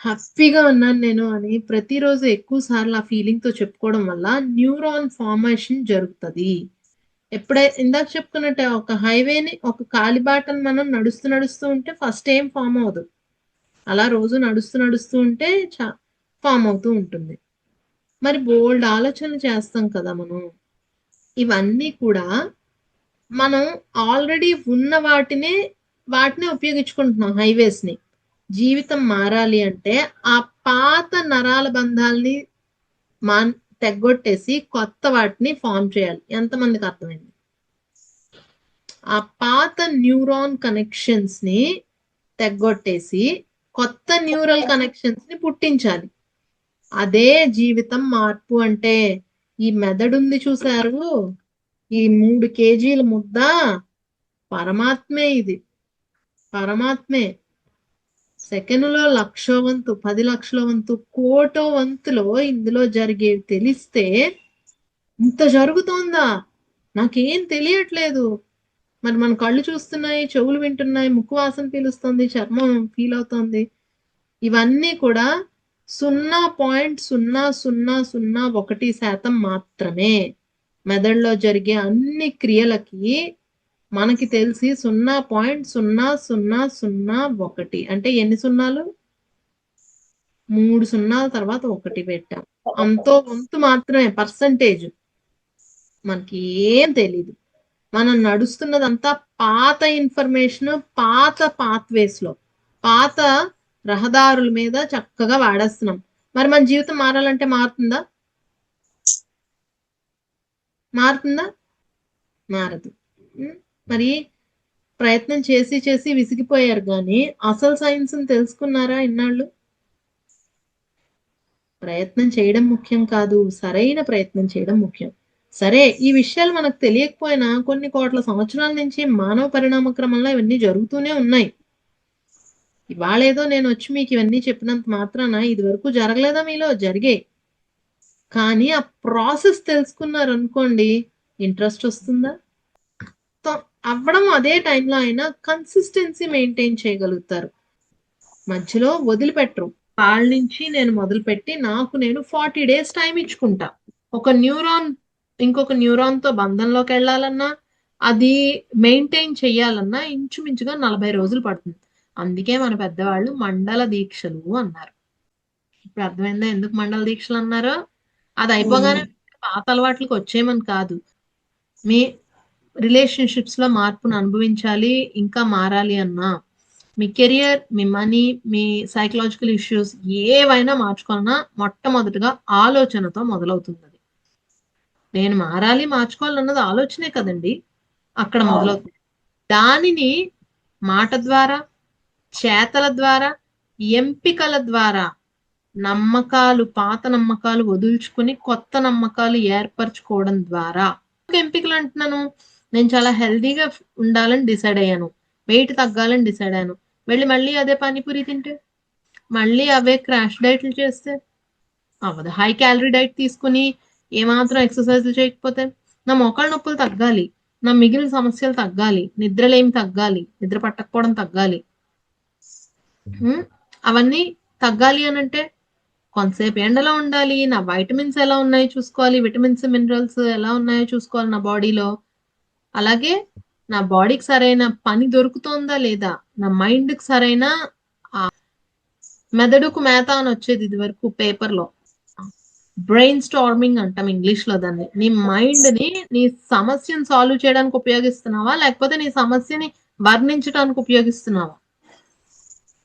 హ్యాపీగా ఉన్నాను నేను అని ప్రతిరోజు ఎక్కువ సార్లు ఆ ఫీలింగ్‌తో చెప్పుకోవడం వల్ల న్యూరాన్ ఫార్మేషన్ జరుగుతది. ఇందాక చెప్పుకున్నట్టే ఒక హైవేని, ఒక కాలిబాటను మనం నడుస్తూ నడుస్తూ ఉంటే ఫస్ట్ ఏం ఫార్మ్ అవ్వదు. అలా రోజు నడుస్తూ నడుస్తూ ఉంటే ఫార్మ్ అవుతూ ఉంటుంది. మరి బోలెడు ఆలోచనలు చేస్తాం కదా మనం. ఇవన్నీ కూడా మనం ఆల్రెడీ ఉన్న వాటినే ఉపయోగించుకుంటున్నాం హైవేస్‌ని. జీవితం మారాలి అంటే ఆ పాత నరాల బంధాల్ని మాన్ తెగ్గొట్టేసి కొత్త వాటిని ఫార్మ్ చేయాలి. ఎంతమందికి అర్థమైంది? ఆ పాత న్యూరాన్ కనెక్షన్స్‌ని తెగ్గొట్టేసి కొత్త న్యూరల్ కనెక్షన్స్‌ని పుట్టించాలి. అదే జీవితం మార్పు అంటే. ఈ మెదడుంది చూసారు? ఈ 3 కేజీల ముద్ద పరమాత్మే ఇది. పరమాత్మే. సెకనులో 1,00,000 వంతు, 10,00,000 వంతు, కోటో వంతులో ఇందులో జరిగేవి తెలిస్తే ఇంత జరుగుతోందా? నాకేం తెలియట్లేదు. మరి మన కళ్ళు చూస్తున్నాయి, చెవులు వింటున్నాయి, ముక్కు వాసన పీలుస్తుంది, చర్మం ఫీల్ అవుతోంది. ఇవన్నీ కూడా 0.0001% మాత్రమే. మెదడులో జరిగే అన్ని క్రియలకి మనకి తెలిసి 0.0001 అంటే ఎన్ని సున్నాలు? 3 సున్నాల తర్వాత 1 పెట్టాం. అంతో వంతు మాత్రమే పర్సంటేజ్. మనకి ఏం తెలీదు. మనం నడుస్తున్నదంతా పాత ఇన్ఫర్మేషన్, పాత పాత్వేస్‌లో, పాత రహదారుల మీద చక్కగా వాడేస్తున్నాం. మరి మన జీవితం మారాలంటే మారుతుందా? మారుతుందా? మారదు. మరి ప్రయత్నం చేసి చేసి విసిగిపోయారు గానీ అసలు సైన్స్‌ని తెలుసుకున్నారా ఇన్నాళ్ళు? ప్రయత్నం చేయడం ముఖ్యం కాదు. సరైన ప్రయత్నం చేయడం ముఖ్యం. సరే, ఈ విషయాలు మనకు తెలియకపోయినా కొన్ని కోట్ల సంవత్సరాల నుంచి మానవ పరిణామ క్రమంలో ఇవన్నీ జరుగుతూనే ఉన్నాయి. ఇవాళేదో నేనొచ్చి మీకు ఇవన్నీ చెప్పినంత మాత్రాన ఇదివరకు జరగలేదా మీలో? జరిగాయి. కానీ ఆ ప్రాసెస్ తెలుసుకున్నారనుకోండి, ఇంట్రెస్ట్ వస్తుందా? అవ్వడం అదే టైంలో అయినా కన్సిస్టెన్సీ మెయింటైన్ చేయగలుగుతారు. మధ్యలో వదిలిపెట్టరు. వాళ్ళ నుంచి నేను మొదలుపెట్టి నాకు నేను 40 డేస్ టైం ఇచ్చుకుంటా. ఒక న్యూరాన్ ఇంకొక న్యూరాన్‌తో బంధంలోకి వెళ్ళాలన్నా, అది మెయింటైన్ చేయాలన్నా ఇంచుమించుగా 40 రోజులు పడుతుంది. అందుకే మన పెద్దవాళ్ళు మండల దీక్షలు అన్నారు. ఇప్పుడు అర్థమైందా ఎందుకు మండల దీక్షలు అన్నారో? అది అయిపోగానే పాత అలవాట్లకి వచ్చేయమని కాదు. మీ రిలేషన్‌షిప్స్‌లో మార్పును అనుభవించాలి, ఇంకా మారాలి అన్నా, మీ కెరియర్, మీ మనీ, మీ సైకలాజికల్ ఇష్యూస్ ఏవైనా మార్చుకోవాలన్నా మొట్టమొదటిగా ఆలోచనతో మొదలవుతుందది. నేను మారాలి, మార్చుకోవాలన్నది ఆలోచనే కదండీ! అక్కడ మొదలవుతుంది. దానిని మాట ద్వారా, చేతల ద్వారా, ఎంపికల ద్వారా పాత నమ్మకాలు వదుల్చుకొని కొత్త నమ్మకాలు ఏర్పరచుకోవడం ద్వారా ఎంపికలు అంటున్నాను. నేను చాలా హెల్తీగా ఉండాలని డిసైడ్ అయ్యాను. వెయిట్ తగ్గాలని డిసైడ్ అయ్యాను. మళ్ళీ అదే పానీపూరి తింటే, మళ్ళీ అవే క్రాష్ డైట్లు చేస్తే అవ్వదు. హై క్యాలరీ డైట్ తీసుకుని ఏమాత్రం ఎక్సర్సైజ్లు చేయకపోతే నా మోకాళ్ళ నొప్పులు తగ్గాలి, నా మిగిలిన సమస్యలు తగ్గాలి, నిద్రలేమి తగ్గాలి, నిద్ర పట్టకపోవడం తగ్గాలి. అవన్నీ తగ్గాలి అనంటే కొంతసేపు ఎండలో ఉండాలి, నా వైటమిన్స్ ఎలా ఉన్నాయో చూసుకోవాలి, విటమిన్స్, మినరల్స్ ఎలా ఉన్నాయో చూసుకోవాలి నా బాడీలో. అలాగే నా బాడీకి సరైన పని దొరుకుతోందా లేదా, నా మైండ్‌కి సరైన మెదడుకు మేత అని వచ్చేది ఇదివరకు పేపర్‌లో. బ్రెయిన్ స్టార్మింగ్ అంటాం ఇంగ్లీష్‌లో దాన్ని. నీ మైండ్‌ని నీ సమస్యను సాల్వ్ చేయడానికి ఉపయోగిస్తున్నావా? లేకపోతే నీ సమస్యని వర్ణించడానికి ఉపయోగిస్తున్నావా?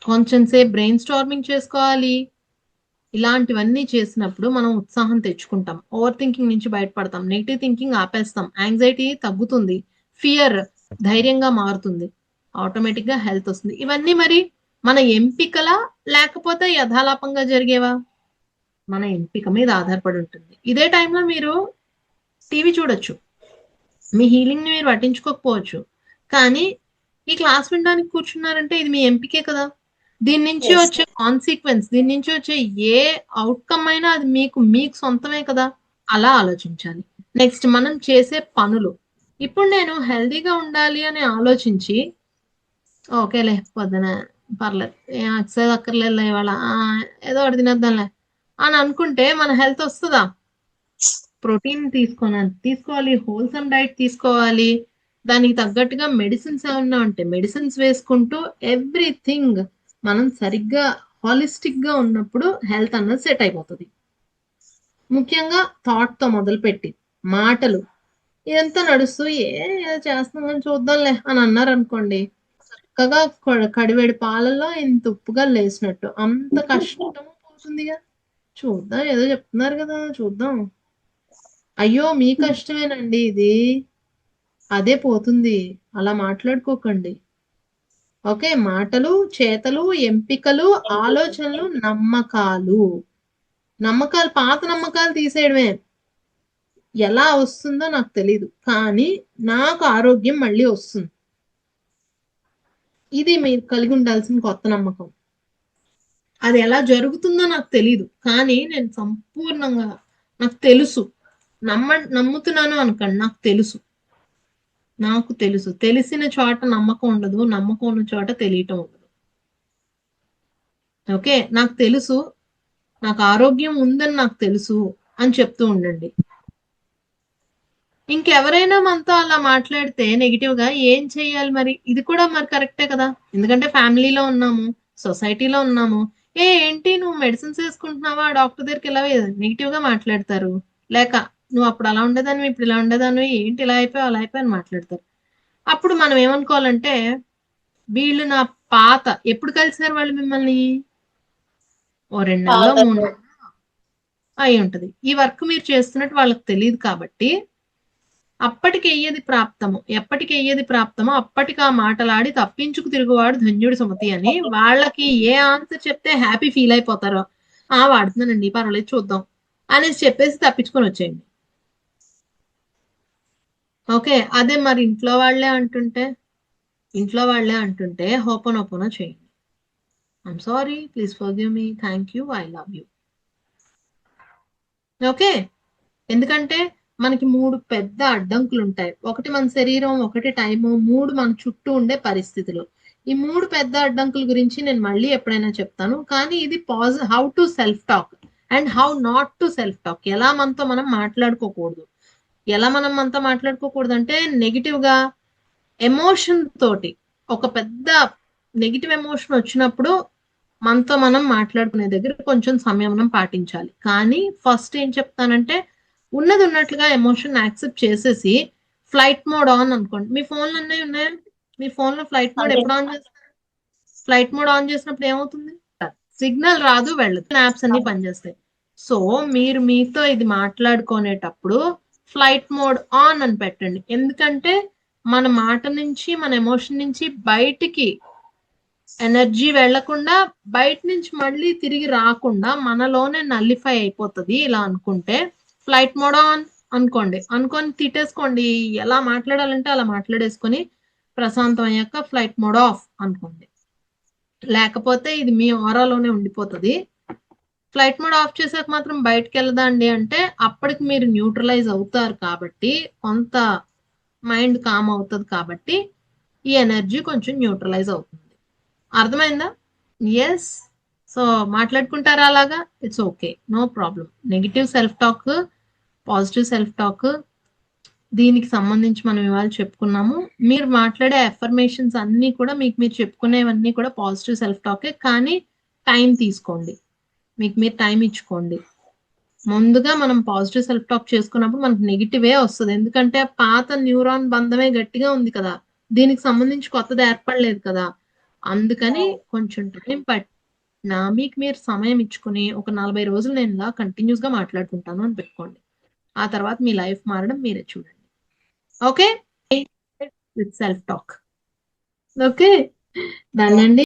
కొంచెం సేపు బ్రెయిన్ స్టార్మింగ్ చేసుకోవాలి. ఇలాంటివన్నీ చేసినప్పుడు మనం ఉత్సాహం తెచ్చుకుంటాం. ఓవర్ థింకింగ్ నుంచి బయటపడతాం. నెగెటివ్ థింకింగ్ ఆపేస్తాం. యాంగ్జైటీ తగ్గుతుంది. ఫియర్ ధైర్యంగా మారుతుంది. ఆటోమేటిక్‌గా హెల్త్ వస్తుంది. ఇవన్నీ మరి మన ఎంపికలా? లేకపోతే యథాలాపంగా జరిగేవా? మన ఎంపిక మీద ఆధారపడి ఉంటుంది. ఇదే టైంలో మీరు టీవీ చూడొచ్చు. మీ హీలింగ్‌ని మీరు పట్టించుకోకపోవచ్చు. కానీ ఈ క్లాస్ వినడానికి కూర్చున్నారంటే ఇది మీ ఎంపికే కదా! దీని నుంచి వచ్చే కాన్సిక్వెన్స్, దీని నుంచి వచ్చే ఏ ఔట్‌కమ్ అయినా అది మీకు సొంతమే కదా! అలా ఆలోచించాలి. నెక్స్ట్ మనం చేసే పనులు. ఇప్పుడు నేను హెల్తీగా ఉండాలి అని ఆలోచించి ఓకేలే పొద్దున పర్లేదు ఏం ఎక్సర్సైజ్ అక్కర్లేదు ఇవాళ ఏదో ఒకటి తినేద్దాంలే అని అనుకుంటే మన హెల్త్ వస్తుందా? ప్రోటీన్ తీసుకోవాలి, హోల్సమ్ డైట్ తీసుకోవాలి, దానికి తగ్గట్టుగా మెడిసిన్స్ ఏమన్నా ఉంటే మెడిసిన్స్ వేసుకుంటూ ఎవ్రీథింగ్ మనం సరిగ్గా హాలిస్టిక్ గా ఉన్నప్పుడు హెల్త్ అన్నది సెట్ అయిపోతుంది. ముఖ్యంగా థాట్ తో మొదలుపెట్టి మాటలు ఇదంతా నడుస్తూ ఏదో చేస్తున్నామని చూద్దాంలే అని అన్నారు అనుకోండి, చక్కగా కడివేడి పాలల్లో ఇంత ఉప్పుగా లేసినట్టు అంత కష్టం పోతుందిగా. చూద్దాం ఏదో చెప్తున్నారు కదా చూద్దాం. అయ్యో మీ కష్టమేనండి ఇది, అదే పోతుంది. అలా మాట్లాడుకోకండి. ఓకే, మాటలు, చేతలు, ఎంపికలు, ఆలోచనలు, నమ్మకాలు. పాత నమ్మకాలు తీసేయడమే. ఎలా వస్తుందో నాకు తెలీదు, కానీ నాకు ఆరోగ్యం మళ్ళీ వస్తుంది. ఇది మీరు కలిగి ఉండాల్సిన కొత్త నమ్మకం. అది ఎలా జరుగుతుందో నాకు తెలీదు, కానీ నేను సంపూర్ణంగా నాకు తెలుసు. నమ్ముతున్నాను అనుకోండి, నాకు తెలుసు. తెలిసిన చోట నమ్మకం ఉండదు, నమ్మకం ఉన్న చోట తెలియటం ఉండదు. ఓకే, నాకు తెలుసు, నాకు ఆరోగ్యం ఉందని నాకు తెలుసు అని చెప్తూ ఉండండి. ఇంకెవరైనా మనతో అలా మాట్లాడితే నెగిటివ్ గా ఏం చెయ్యాలి మరి? ఇది కూడా మరి కరెక్టే కదా, ఎందుకంటే ఫ్యామిలీలో ఉన్నాము, సొసైటీలో ఉన్నాము. ఏంటి నువ్వు మెడిసిన్స్ వేసుకుంటున్నావా, డాక్టర్ దగ్గరికి ఇలా నెగిటివ్ గా మాట్లాడతారు. లేక నువ్వు అప్పుడు అలా ఉండేదాన్ని, ఇప్పుడు ఇలా ఉండేదాన్ని, ఏంటి ఇలా అయిపోయావు అలా అయిపోయి అని మాట్లాడతారు. అప్పుడు మనం ఏమనుకోవాలంటే, వీళ్ళు నా పాత ఎప్పుడు కలిసారు వాళ్ళు మిమ్మల్ని? ఓ 2 నెలలో 3 నెలలో అయి ఉంటది. ఈ వర్క్ మీరు చేస్తున్నట్టు వాళ్ళకి తెలియదు కాబట్టి అప్పటికి ఎప్పటికి ఎయ్యది ప్రాప్తమో అప్పటికి ఆ మాటలాడి తప్పించుకు తిరుగువాడు ధన్యుడు సుమతి అని వాళ్ళకి ఏ ఆన్సర్ చెప్తే హ్యాపీ ఫీల్ అయిపోతారో, వాడుతున్నానండి పర్వాలేదు చూద్దాం అనేసి చెప్పేసి తప్పించుకొని వచ్చేయండి. ఓకే, అదే మరి ఇంట్లో వాళ్ళే అంటుంటే హోపోనోపోనో చేయండి. I'm sorry, please forgive me, thank you, I love you. Okay, ఎందుకంటే మనకి 3 పెద్ద అడ్డంకులు ఉంటాయి. ఒకటి మన శరీరం, ఒకటి టైము, 3 మన చుట్టూ ఉండే పరిస్థితులు. ఈ 3 పెద్ద అడ్డంకుల గురించి నేను మళ్ళీ ఎప్పుడైనా చెప్తాను. కానీ ఇది how to self talk and how not to self talk. ఎలా మనం మాట్లాడుకోకూడదు. మనతో మాట్లాడుకోకూడదు అంటే నెగిటివ్ గా ఎమోషన్ తోటి, ఒక పెద్ద నెగిటివ్ ఎమోషన్ వచ్చినప్పుడు మనతో మనం మాట్లాడుకునే దగ్గర కొంచెం సంయమనం పాటించాలి. కానీ ఫస్ట్ ఏం చెప్తానంటే, ఉన్నది ఉన్నట్లుగా ఎమోషన్ యాక్సెప్ట్ చేసేసి ఫ్లైట్ మోడ్ ఆన్ అనుకోండి. మీ ఫోన్లు అన్నీ ఉన్నాయా? మీ ఫోన్ లో ఫ్లైట్ మోడ్ ఎప్పుడు ఆన్ చేస్తారు? ఫ్లైట్ మోడ్ ఆన్ చేసినప్పుడు ఏమవుతుంది? సిగ్నల్ రాదు, వెళ్ళదు, యాప్స్ అన్ని పనిచేస్తాయి. సో మీరు మీతో ఇది మాట్లాడుకునేటప్పుడు ఫ్లైట్ మోడ్ ఆన్ అని పెట్టండి. ఎందుకంటే మన మాట నుంచి, మన ఎమోషన్ నుంచి బయటికి ఎనర్జీ వెళ్లకుండా, బయట నుంచి మళ్ళీ తిరిగి రాకుండా మనలోనే నల్లిఫై అయిపోతుంది. ఇలా అనుకుంటే ఫ్లైట్ మోడ్ ఆన్ అనుకొని తిట్టేసుకోండి. ఎలా మాట్లాడాలంటే అలా మాట్లాడేసుకొని ప్రశాంతం అయ్యాక ఫ్లైట్ మోడ్ ఆఫ్ అనుకోండి. లేకపోతే ఇది మీ ఆరాలోనే ఉండిపోతుంది. ఫ్లైట్ మోడ్ ఆఫ్ చేసాక మాత్రం బయటకు వెళ్ళదండి అంటే అప్పటికి మీరు న్యూట్రలైజ్ అవుతారు కాబట్టి, కొంత మైండ్ కామ్ అవుతుంది కాబట్టి ఈ ఎనర్జీ కొంచెం న్యూట్రలైజ్ అవుతుంది. అర్థమైందా? ఎస్. సో మాట్లాడుకుంటారా అలాగా? It's okay, no problem. Negative self talk, positive self talk, దీనికి సంబంధించి మనం ఇవాళ చెప్పుకున్నాము. మీరు మాట్లాడే అఫర్మేషన్స్ అన్ని కూడా మీరు చెప్పుకునేవన్నీ కూడా పాజిటివ్ సెల్ఫ్ టాకే. కానీ టైం తీసుకోండి, మీరు టైం ఇచ్చుకోండి. ముందుగా మనం పాజిటివ్ సెల్ఫ్ టాక్ చేసుకున్నప్పుడు మనకు నెగిటివే వస్తుంది. ఎందుకంటే పాత న్యూరాన్ బంధమే గట్టిగా ఉంది కదా, దీనికి సంబంధించి కొత్తది ఏర్పడలేదు కదా. అందుకని కొంచెం టైం పట్టినా మీకు మీరు సమయం ఇచ్చుకుని ఒక 40 రోజులు నేను ఇలా కంటిన్యూస్ గా మాట్లాడుకుంటాను అని పెట్టుకోండి. ఆ తర్వాత మీ లైఫ్ మారడం మీరే చూడండి. Okay, with self talk. Okay, దాన్నండి